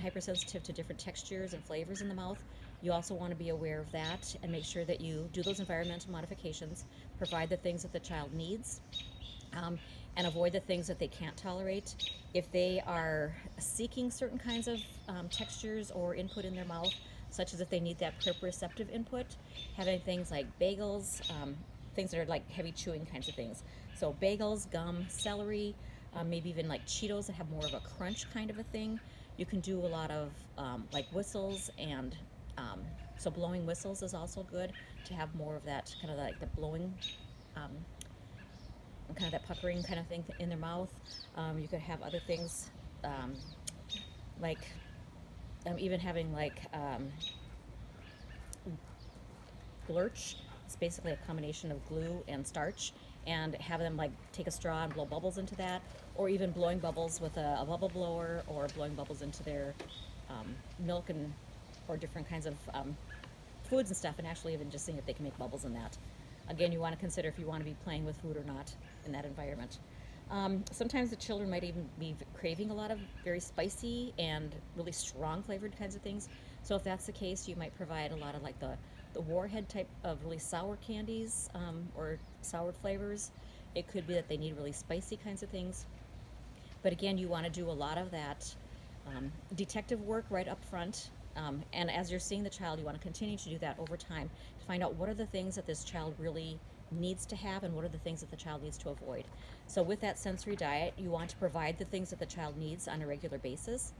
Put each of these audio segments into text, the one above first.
hypersensitive to different textures and flavors in the mouth. You also want to be aware of that and make sure that you do those environmental modifications, provide the things that the child needs, um, and avoid the things that they can't tolerate. If they are seeking certain kinds of textures or input in their mouth, such as if they need that proprioceptive input, having things like bagels, things that are like heavy chewing kinds of things. So bagels, gum, celery, maybe even like Cheetos that have more of a crunch kind of a thing. You can do a lot of like whistles and um, so blowing whistles is also good to have more of that kind of like the blowing um, kind of that puckering kind of thing in their mouth. You could have other things um, like even having like glurch. It's basically a combination of glue and starch, and have them like take a straw and blow bubbles into that, or even blowing bubbles with a bubble blower, or blowing bubbles into their milk and or different kinds of foods and stuff, and actually even just seeing if they can make bubbles in that. Again, you want to consider if you want to be playing with food or not in that environment. Sometimes the children might even be craving a lot of very spicy and really strong flavored kinds of things. So if that's the case, you might provide a lot of like the warhead type of really sour candies or soured flavors. It could be that they need really spicy kinds of things. But again, you want to do a lot of that detective work right up front. And as you're seeing the child, you want to continue to do that over time to find out what are the things that this child really needs to have and what are the things that the child needs to avoid. So with that sensory diet, you want to provide the things that the child needs on a regular basis,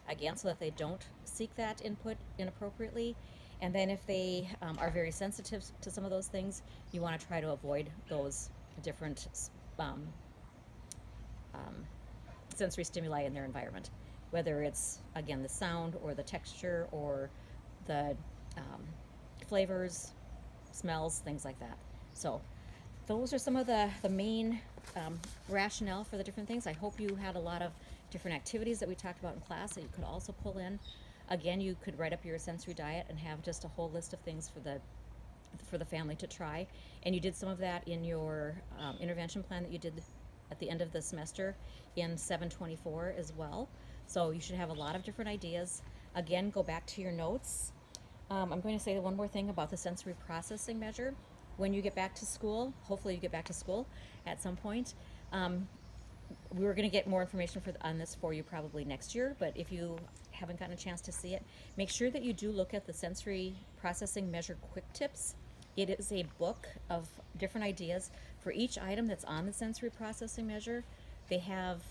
again, so that they don't seek that input inappropriately. And then if they are very sensitive to some of those things, you want to try to avoid those different um, um, sensory stimuli in their environment, whether it's, again, the sound or the texture or the um, flavors, smells, things like that. So those are some of the main rationale for the different things. I hope you had a lot of different activities that we talked about in class that you could also pull in. Again, you could write up your sensory diet and have just a whole list of things for the family to try. And you did some of that in your intervention plan that you did at the end of the semester in 724 as well. So you should have a lot of different ideas. Again, go back to your notes. I'm going to say one more thing about the sensory processing measure. When you get back to school, hopefully you get back to school at some point, we're going to get more information on this for you probably next year, but if you haven't gotten a chance to see it, make sure that you do look at the sensory processing measure quick tips. It is a book of different ideas for each item that's on the sensory processing measure. They have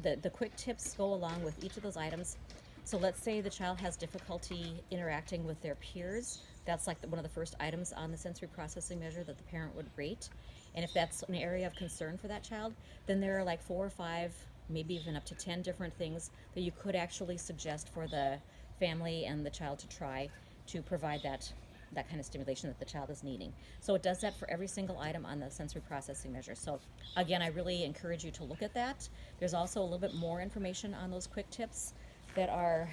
the quick tips go along with each of those items. So let's say the child has difficulty interacting with their peers. That's like one of the first items on the sensory processing measure that the parent would rate. And if that's an area of concern for that child, then there are like 4 or 5, maybe even up to 10 different things that you could actually suggest for the family and the child to try to provide that kind of stimulation that the child is needing. So it does that for every single item on the sensory processing measure. So again, I really encourage you to look at that. There's also a little bit more information on those quick tips that are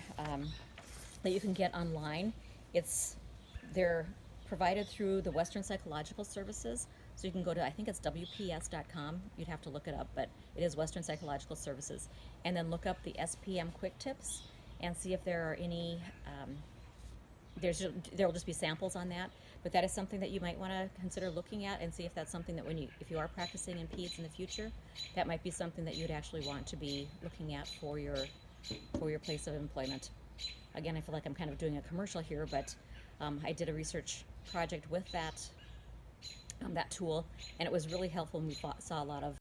that you can get online. They're provided through the Western Psychological Services. So you can go to, I think it's WPS.com. You'd have to look it up, but it is Western Psychological Services. And then look up the SPM quick tips and see if there are any there will just be samples on that, but that is something that you might want to consider looking at and see if that's something that if you are practicing in peds in the future, that might be something that you'd actually want to be looking at for your place of employment. Again, I feel like I'm kind of doing a commercial here, but I did a research project with that tool, and it was really helpful, and we saw a lot of